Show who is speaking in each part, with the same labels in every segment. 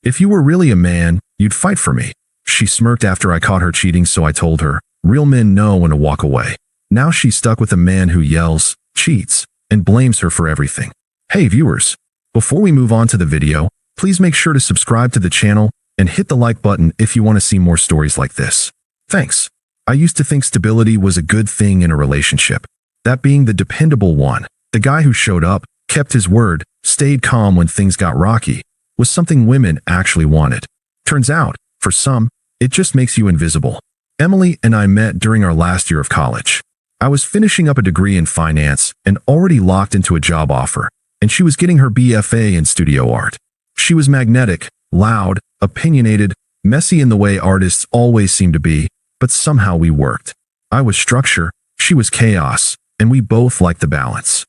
Speaker 1: If you were really a man, you'd fight for me. She smirked after I caught her cheating, so I told her, real men know when to walk away. Now she's stuck with a man who yells, cheats, and blames her for everything. Hey viewers, before we move on to the video, please make sure to subscribe to the channel and hit the like button if you want to see more stories like this. Thanks. I used to think stability was a good thing in a relationship. That being the dependable one, the guy who showed up, kept his word, stayed calm when things got rocky, was something women actually wanted. Turns out, for some, it just makes you invisible. Emily and I met during our last year of college. I was finishing up a degree in finance and already locked into a job offer, and she was getting her BFA in studio art. She was magnetic, loud, opinionated, messy in the way artists always seem to be, but somehow we worked. I was structure, she was chaos, and we both liked the balance.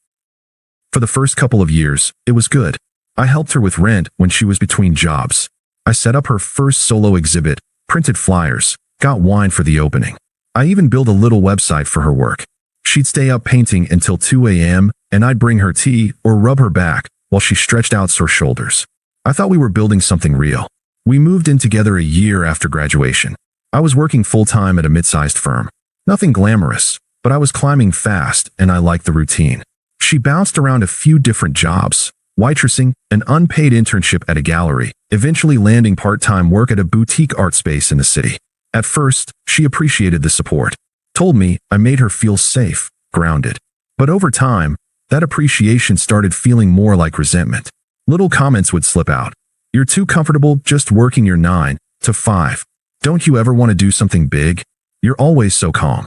Speaker 1: For the first couple of years, it was good. I helped her with rent when she was between jobs. I set up her first solo exhibit, printed flyers, got wine for the opening. I even built a little website for her work. She'd stay up painting until 2 a.m., and I'd bring her tea or rub her back while she stretched out sore shoulders. I thought we were building something real. We moved in together a year after graduation. I was working full-time at a mid-sized firm. Nothing glamorous, but I was climbing fast and I liked the routine. She bounced around a few different jobs, waitressing, an unpaid internship at a gallery, eventually landing part-time work at a boutique art space in the city. At first, she appreciated the support, told me I made her feel safe, grounded. But over time, that appreciation started feeling more like resentment. Little comments would slip out. You're too comfortable just working your 9 to 5. Don't you ever want to do something big? You're always so calm.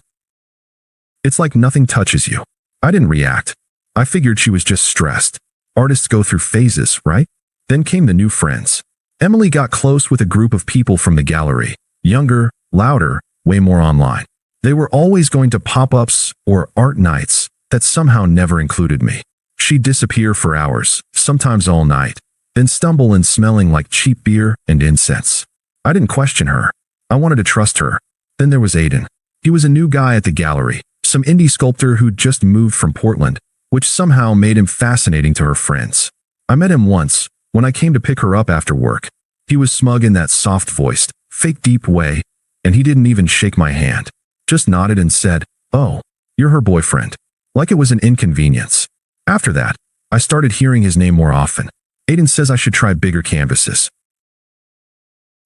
Speaker 1: It's like nothing touches you. I didn't react. I figured she was just stressed. Artists go through phases, right? Then came the new friends. Emily got close with a group of people from the gallery. Younger, louder, way more online. They were always going to pop-ups or art nights that somehow never included me. She'd disappear for hours, sometimes all night, then stumble in smelling like cheap beer and incense. I didn't question her. I wanted to trust her. Then there was Aiden. He was a new guy at the gallery, some indie sculptor who'd just moved from Portland, which somehow made him fascinating to her friends. I met him once, when I came to pick her up after work. He was smug in that soft-voiced, fake deep way, and he didn't even shake my hand. Just nodded and said, "Oh, you're her boyfriend." Like it was an inconvenience. After that, I started hearing his name more often. Aiden says I should try bigger canvases.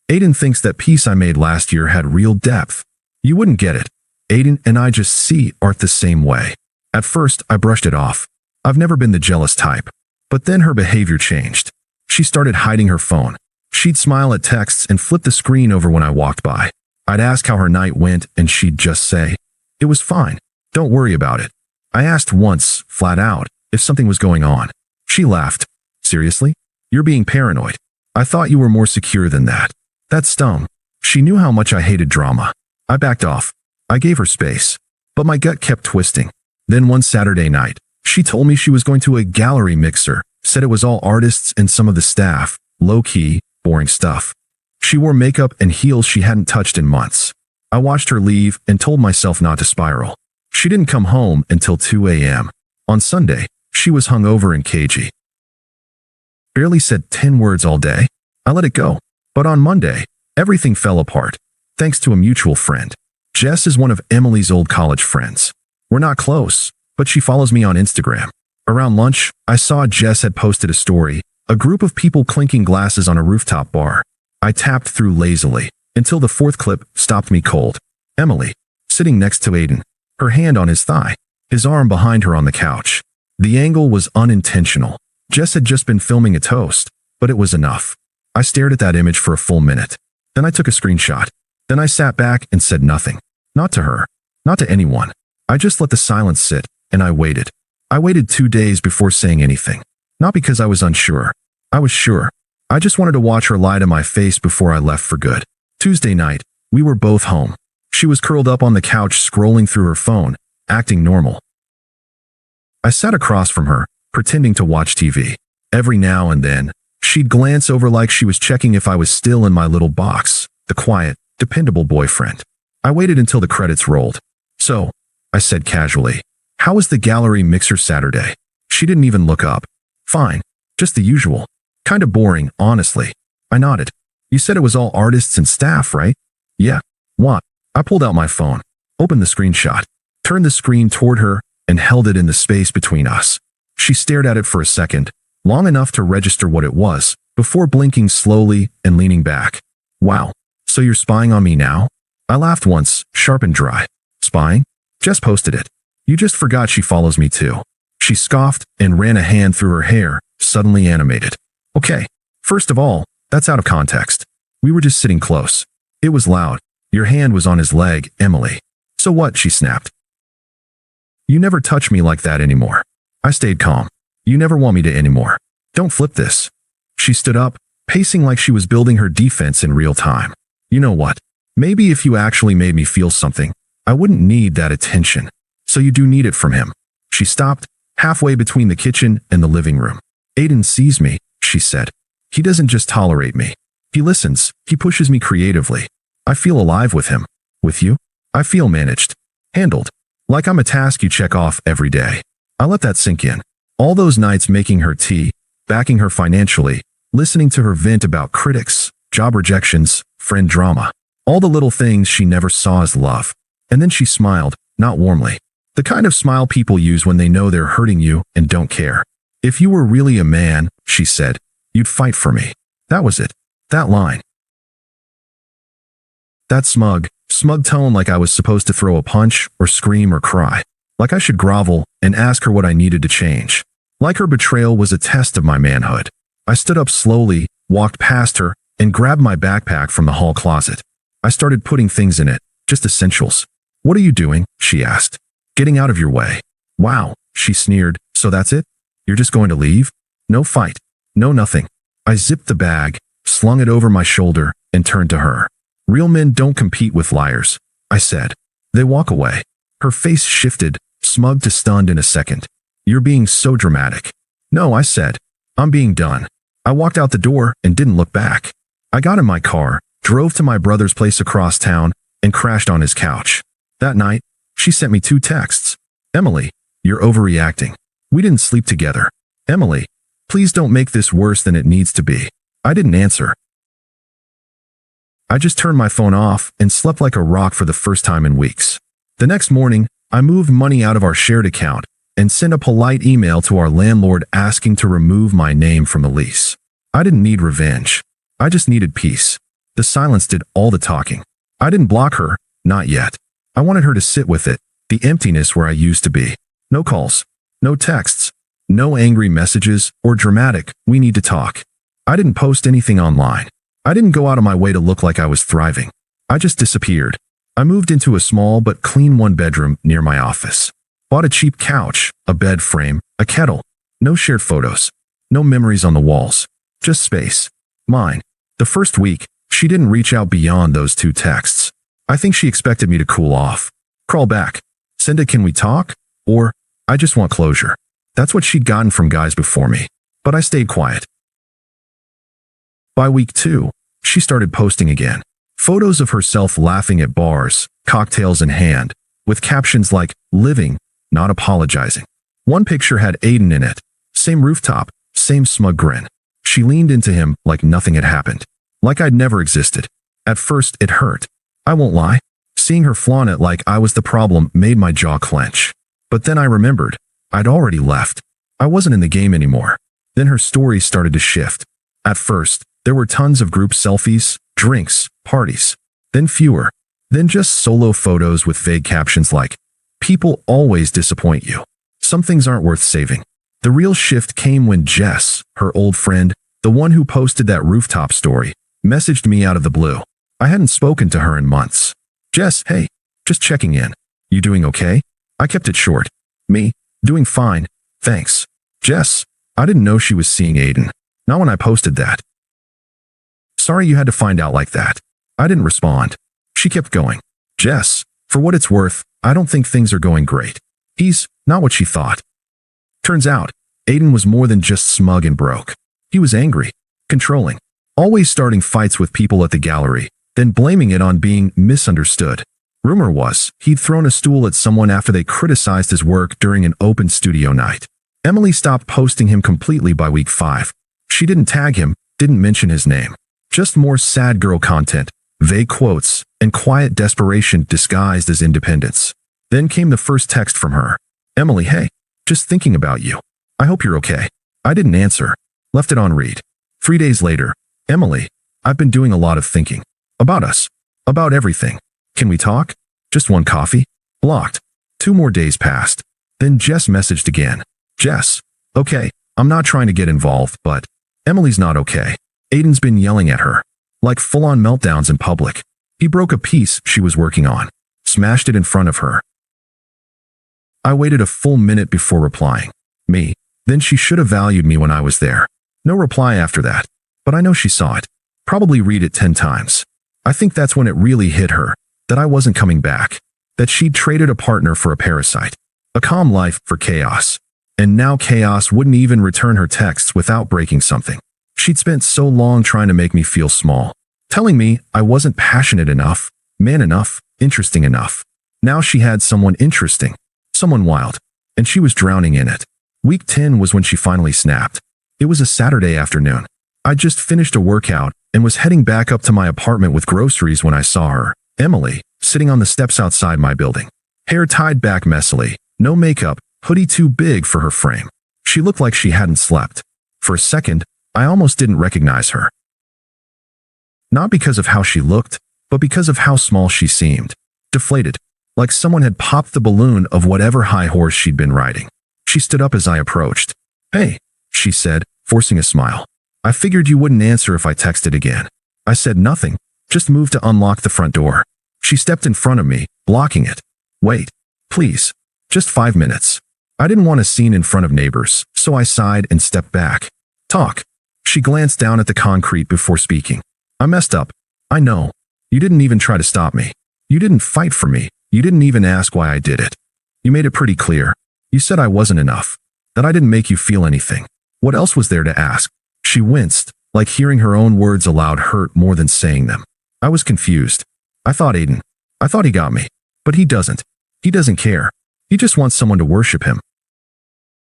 Speaker 1: Aiden thinks that piece I made last year had real depth. You wouldn't get it. Aiden and I just see art the same way. At first, I brushed it off. I've never been the jealous type. But then her behavior changed. She started hiding her phone. She'd smile at texts and flip the screen over when I walked by. I'd ask how her night went and she'd just say, "It was fine. Don't worry about it." I asked once, flat out, if something was going on. She laughed. "Seriously? You're being paranoid. I thought you were more secure than that." That stung. She knew how much I hated drama. I backed off. I gave her space. But my gut kept twisting. Then one Saturday night, she told me she was going to a gallery mixer, said it was all artists and some of the staff, low-key, boring stuff. She wore makeup and heels she hadn't touched in months. I watched her leave and told myself not to spiral. She didn't come home until 2 a.m. On Sunday, she was hungover and cagey. Barely said 10 words all day. I let it go. But on Monday, everything fell apart, thanks to a mutual friend. Jess is one of Emily's old college friends. We're not close, but she follows me on Instagram. Around lunch, I saw Jess had posted a story, a group of people clinking glasses on a rooftop bar. I tapped through lazily, until the fourth clip stopped me cold. Emily, sitting next to Aiden, her hand on his thigh, his arm behind her on the couch. The angle was unintentional. Jess had just been filming a toast, but it was enough. I stared at that image for a full minute. Then I took a screenshot. Then I sat back and said nothing. Not to her. Not to anyone. I just let the silence sit, and I waited. I waited 2 days before saying anything. Not because I was unsure. I was sure. I just wanted to watch her lie to my face before I left for good. Tuesday night, we were both home. She was curled up on the couch scrolling through her phone, acting normal. I sat across from her, pretending to watch TV. Every now and then, she'd glance over like she was checking if I was still in my little box, the quiet, dependable boyfriend. I waited until the credits rolled. "So," I said casually, "how was the gallery mixer Saturday?" She didn't even look up. "Fine. Just the usual. Kinda boring, honestly." I nodded. You said it was all artists and staff, right? Yeah. What? I pulled out my phone, opened the screenshot, turned the screen toward her, and held it in the space between us. She stared at it for a second, long enough to register what it was, before blinking slowly and leaning back. Wow. So you're spying on me now? I laughed once, sharp and dry. Spying? Jess posted it. You just forgot she follows me too. She scoffed and ran a hand through her hair, suddenly animated. Okay. First of all, that's out of context. We were just sitting close. It was loud. Your hand was on his leg, Emily. So what? She snapped. You never touch me like that anymore. I stayed calm. You never want me to anymore. Don't flip this. She stood up, pacing like she was building her defense in real time. You know what? Maybe if you actually made me feel something, I wouldn't need that attention. So you do need it from him. She stopped, halfway between the kitchen and the living room. Aiden sees me, she said. He doesn't just tolerate me. He listens, he pushes me creatively. I feel alive with him. With you? I feel managed. Handled. Like I'm a task you check off every day. I let that sink in. All those nights making her tea, backing her financially, listening to her vent about critics, job rejections, friend drama. All the little things she never saw as love. And then she smiled, not warmly. The kind of smile people use when they know they're hurting you and don't care. If you were really a man, she said, you'd fight for me. That was it. That line. That smug tone, like I was supposed to throw a punch or scream or cry. Like I should grovel and ask her what I needed to change. Like her betrayal was a test of my manhood. I stood up slowly, walked past her, and grabbed my backpack from the hall closet. I started putting things in it, just essentials. What are you doing? She asked. Getting out of your way. Wow, she sneered. So that's it? You're just going to leave? No fight. No nothing. I zipped the bag, slung it over my shoulder, and turned to her. Real men don't compete with liars, I said. They walk away. Her face shifted, smug to stunned in a second. You're being so dramatic. No, I said. I'm being done. I walked out the door and didn't look back. I got in my car, drove to my brother's place across town, and crashed on his couch. That night, she sent me 2 texts. Emily, you're overreacting. We didn't sleep together. Emily, please don't make this worse than it needs to be. I didn't answer. I just turned my phone off and slept like a rock for the first time in weeks. The next morning, I moved money out of our shared account and sent a polite email to our landlord asking to remove my name from the lease. I didn't need revenge. I just needed peace. The silence did all the talking. I didn't block her, not yet. I wanted her to sit with it, the emptiness where I used to be. No calls, no texts, no angry messages or dramatic, we need to talk. I didn't post anything online. I didn't go out of my way to look like I was thriving. I just disappeared. I moved into a small but clean 1-bedroom near my office. Bought a cheap couch, a bed frame, a kettle. No shared photos. No memories on the walls. Just space. Mine. The first week, she didn't reach out beyond those 2 texts. I think she expected me to cool off. Crawl back. Send a "can we talk?" or "I just want closure." That's what she'd gotten from guys before me. But I stayed quiet. By week 2, she started posting again. Photos of herself laughing at bars, cocktails in hand, with captions like, living, not apologizing. One picture had Aiden in it. Same rooftop, same smug grin. She leaned into him like nothing had happened. Like I'd never existed. At first, it hurt. I won't lie. Seeing her flaunt it like I was the problem made my jaw clench. But then I remembered. I'd already left. I wasn't in the game anymore. Then her stories started to shift. At first, there were tons of group selfies, drinks, parties. Then fewer. Then just solo photos with vague captions like, "People always disappoint you. Some things aren't worth saving." The real shift came when Jess, her old friend, the one who posted that rooftop story, messaged me out of the blue. I hadn't spoken to her in months. "Jess, hey, just checking in. You doing okay?" I kept it short. "Me, doing fine, thanks." "Jess, I didn't know she was seeing Aiden. Not when I posted that." "Sorry you had to find out like that." I didn't respond. She kept going. "Jess, for what it's worth, I don't think things are going great. He's not what she thought." Turns out, Aiden was more than just smug and broke. He was angry, controlling, always starting fights with people at the gallery, then blaming it on being misunderstood. Rumor was, he'd thrown a stool at someone after they criticized his work during an open studio night. Emily stopped posting him completely by week 5. She didn't tag him, didn't mention his name. Just more sad girl content, vague quotes, and quiet desperation disguised as independence. Then came the first text from her. Emily, hey, just thinking about you. I hope you're okay. I didn't answer. Left it on read. 3 days later, Emily, I've been doing a lot of thinking. About us. About everything. Can we talk? Just one coffee? Blocked. 2 more days passed. Then Jess messaged again. Jess. Okay, I'm not trying to get involved, but Emily's not okay. Aiden's been yelling at her. Like full-on meltdowns in public. He broke a piece she was working on. Smashed it in front of her. I waited a full minute before replying. Me. Then she should have valued me when I was there. No reply after that. But I know she saw it. Probably read it 10 times. I think that's when it really hit her. That I wasn't coming back. That she'd traded a partner for a parasite. A calm life for chaos. And now chaos wouldn't even return her texts without breaking something. She'd spent so long trying to make me feel small. Telling me I wasn't passionate enough, man enough, interesting enough. Now she had someone interesting. Someone wild. And she was drowning in it. Week 10 was when she finally snapped. It was a Saturday afternoon. I'd just finished a workout and was heading back up to my apartment with groceries when I saw her, Emily, sitting on the steps outside my building. Hair tied back messily, no makeup, hoodie too big for her frame. She looked like she hadn't slept. For a second, I almost didn't recognize her. Not because of how she looked, but because of how small she seemed. Deflated. Like someone had popped the balloon of whatever high horse she'd been riding. She stood up as I approached. Hey, she said, forcing a smile. I figured you wouldn't answer if I texted again. I said nothing, just moved to unlock the front door. She stepped in front of me, blocking it. Wait, please. Just 5 minutes. I didn't want a scene in front of neighbors, so I sighed and stepped back. Talk. She glanced down at the concrete before speaking. I messed up. I know. You didn't even try to stop me. You didn't fight for me. You didn't even ask why I did it. You made it pretty clear. You said I wasn't enough. That I didn't make you feel anything. What else was there to ask? She winced, like hearing her own words aloud hurt more than saying them. I was confused. I thought he got me. But he doesn't. He doesn't care. He just wants someone to worship him.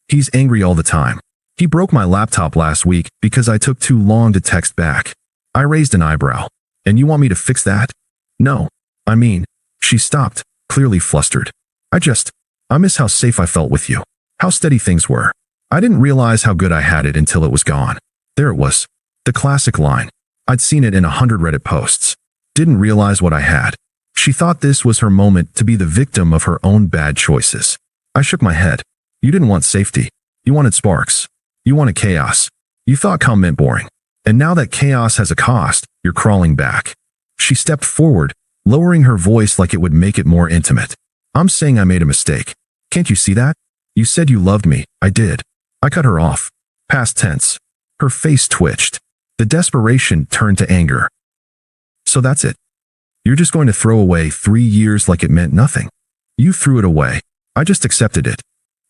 Speaker 1: He's angry all the time. He broke my laptop last week because I took too long to text back. I raised an eyebrow. And you want me to fix that? No. I mean, she stopped, clearly flustered. I miss how safe I felt with you. How steady things were. I didn't realize how good I had it until it was gone. There it was. The classic line. I'd seen it in 100 Reddit posts. Didn't realize what I had. She thought this was her moment to be the victim of her own bad choices. I shook my head. You didn't want safety. You wanted sparks. You wanted chaos. You thought calm meant boring. And now that chaos has a cost, you're crawling back. She stepped forward, lowering her voice like it would make it more intimate. I'm saying I made a mistake. Can't you see that? You said you loved me. I did. I cut her off. Past tense. Her face twitched. The desperation turned to anger. So that's it. You're just going to throw away 3 years like it meant nothing. You threw it away. I just accepted it.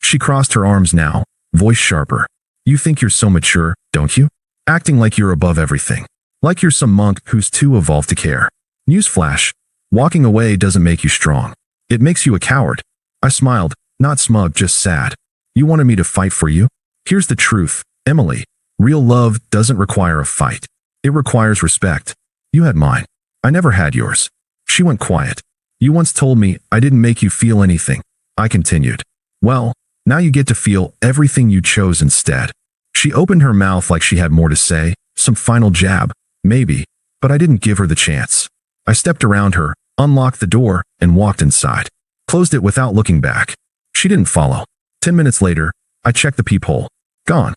Speaker 1: She crossed her arms now, voice sharper. You think you're so mature, don't you? Acting like you're above everything. Like you're some monk who's too evolved to care. Newsflash. Walking away doesn't make you strong. It makes you a coward. I smiled, not smug, just sad. You wanted me to fight for you? Here's the truth, Emily. Real love doesn't require a fight. It requires respect. You had mine. I never had yours. She went quiet. You once told me I didn't make you feel anything. I continued. Well, now you get to feel everything you chose instead. She opened her mouth like she had more to say, some final jab, maybe, but I didn't give her the chance. I stepped around her, unlocked the door, and walked inside. Closed it without looking back. She didn't follow. 10 minutes later, I checked the peephole. Gone.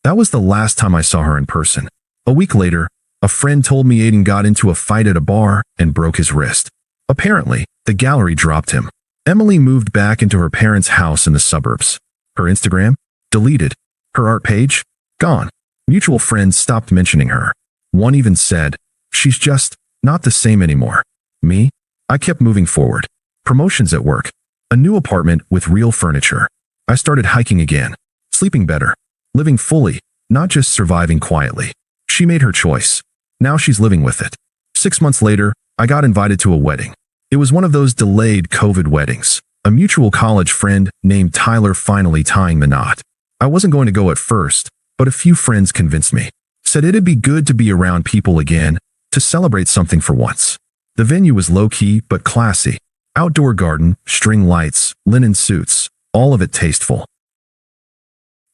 Speaker 1: That was the last time I saw her in person. A week later, a friend told me Aiden got into a fight at a bar and broke his wrist. Apparently, the gallery dropped him. Emily moved back into her parents' house in the suburbs. Her Instagram? Deleted. Her art page? Gone. Mutual friends stopped mentioning her. One even said, she's just not the same anymore. Me? I kept moving forward. Promotions at work. A new apartment with real furniture. I started hiking again. Sleeping better. Living fully, not just surviving quietly. She made her choice. Now she's living with it. 6 months later, I got invited to a wedding. It was one of those delayed COVID weddings. A mutual college friend named Tyler finally tying the knot. I wasn't going to go at first, but a few friends convinced me. Said it'd be good to be around people again, to celebrate something for once. The venue was low-key but classy. Outdoor garden, string lights, linen suits, all of it tasteful.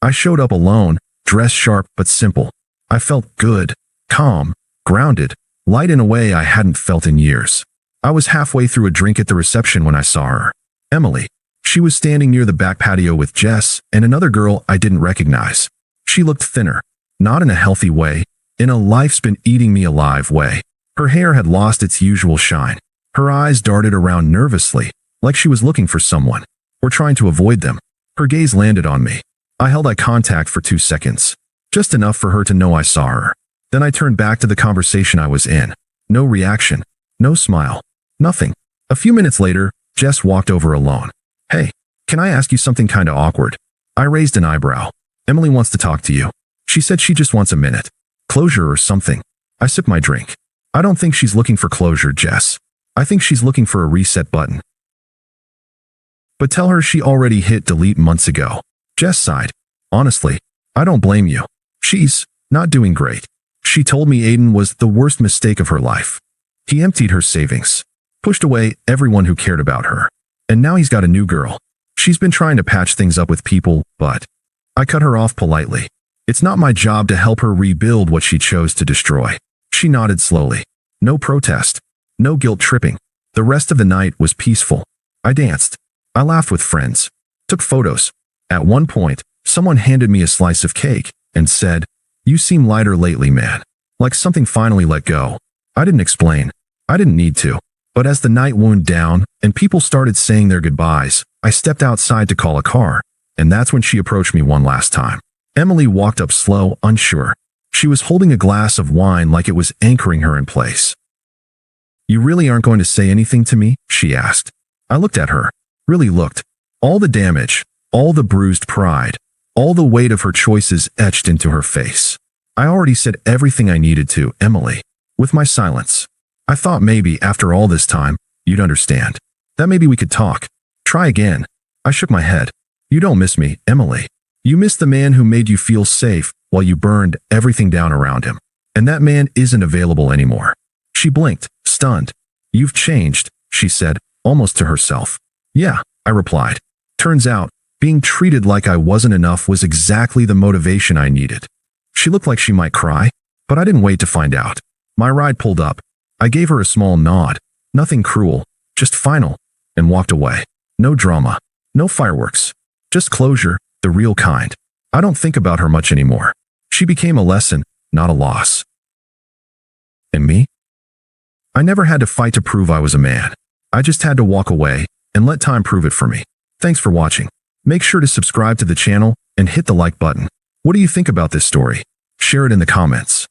Speaker 1: I showed up alone, dressed sharp but simple. I felt good, calm, grounded, light in a way I hadn't felt in years. I was halfway through a drink at the reception when I saw her. Emily. She was standing near the back patio with Jess and another girl I didn't recognize. She looked thinner, not in a healthy way, in a life's been eating me alive way. Her hair had lost its usual shine. Her eyes darted around nervously, like she was looking for someone, or trying to avoid them. Her gaze landed on me. I held eye contact for 2 seconds, just enough for her to know I saw her. Then I turned back to the conversation I was in. No reaction, no smile, nothing. A few minutes later, Jess walked over alone. Hey, can I ask you something kinda awkward? I raised an eyebrow. Emily wants to talk to you. She said she just wants a minute. Closure or something. I sipped my drink. I don't think she's looking for closure, Jess. I think she's looking for a reset button. But tell her she already hit delete months ago. Jess sighed. Honestly, I don't blame you. She's not doing great. She told me Aiden was the worst mistake of her life. He emptied her savings, pushed away everyone who cared about her. And now he's got a new girl. She's been trying to patch things up with people, but I cut her off politely. It's not my job to help her rebuild what she chose to destroy. She nodded slowly. No protest. No guilt tripping. The rest of the night was peaceful. I danced. I laughed with friends. Took photos. At one point, someone handed me a slice of cake and said, "You seem lighter lately, man." Like something finally let go. I didn't explain. I didn't need to. But as the night wound down and people started saying their goodbyes, I stepped outside to call a car, and that's when she approached me one last time. Emily walked up slow, unsure. She was holding a glass of wine like it was anchoring her in place. "You really aren't going to say anything to me?" she asked. I looked at her. Really looked. All the damage, all the bruised pride, all the weight of her choices etched into her face. I already said everything I needed to, Emily, with my silence. I thought maybe, after all this time, you'd understand. That maybe we could talk. Try again. I shook my head. You don't miss me, Emily. You miss the man who made you feel safe while you burned everything down around him. And that man isn't available anymore. She blinked, stunned. You've changed, she said, almost to herself. Yeah, I replied. Turns out, being treated like I wasn't enough was exactly the motivation I needed. She looked like she might cry, but I didn't wait to find out. My ride pulled up. I gave her a small nod. Nothing cruel, just final, and walked away. No drama, no fireworks. Just closure, the real kind. I don't think about her much anymore. She became a lesson, not a loss. And me? I never had to fight to prove I was a man. I just had to walk away and let time prove it for me. Thanks for watching. Make sure to subscribe to the channel and hit the like button. What do you think about this story? Share it in the comments.